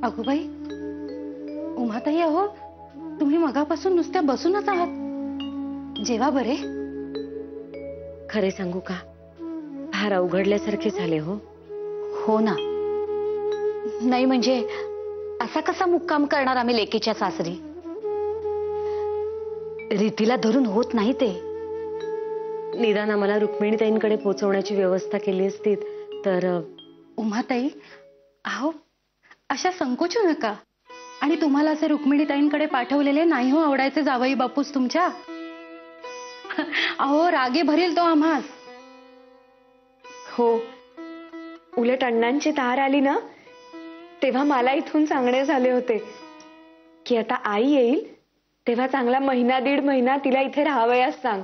अगो बाई, उमाताई अहो, तुम्ही मगापासून नुसत्या बसूनच आहात. जेवा बरे. खरे सांगू का, फार अवघडल्यासारखे झाले हो. हो ना. नाही म्हणजे असा कसा मुक्काम करणार आम्ही लेकीच्या सासरी. रीतीला धरून होत नाही ते. निदान आम्हाला रुक्मिणीताईंकडे पोहोचवण्याची व्यवस्था केली असती तर. उमाताई अहो, अशा संकोचू नका. आणि तुम्हाला असे रुक्मिणीताईंकडे पाठवलेले नाही हो आवडायचे जावई बापूस तुमच्या. अहो रागे भरील तो आम्हास. हो, उलट अण्णांची तार आली ना तेव्हा मला इथून सांगणे झाले होते की आता आई येईल तेव्हा चांगला महिना दीड महिना तिला इथे राहावयास सांग.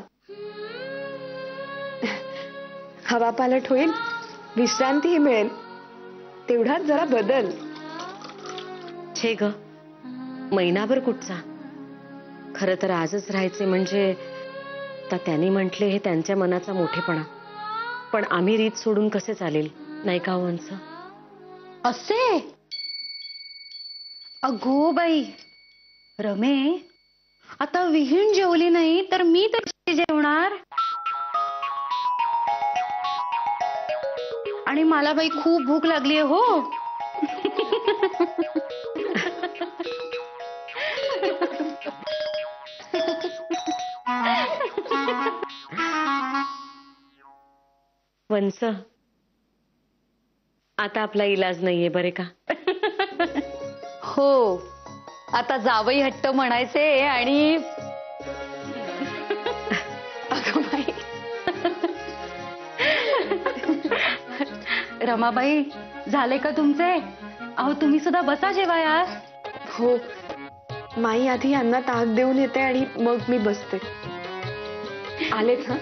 हवा पालट होईल, विश्रांतीही मिळेल, तेवढाच जरा बदल. छे ग, महिनाभर कुठचा. खरं तर आजच राहायचे म्हणजे तर त्यांनी म्हटले हे त्यांच्या मनाचा मोठेपणा. पण आम्ही रीत सोडून कसे चालेल, नाही का वंस? असे अगो बाई, रमे आता विहीण जेवली नाही तर मी तर जेवणार. आणि मला बाई खूप भूक लागली आहे हो. वंस, आता आपला इलाज नाहीये बरे का? हो, आता जावई हट्ट म्हणायचे आणि अगं बाई. रमाबाई, झाले का तुमचे? अहो तुम्ही सुद्धा बसा जेवाया. हो, माई आधी यांना ताक देऊन येते आणि मग मी बसते. आलेच हा.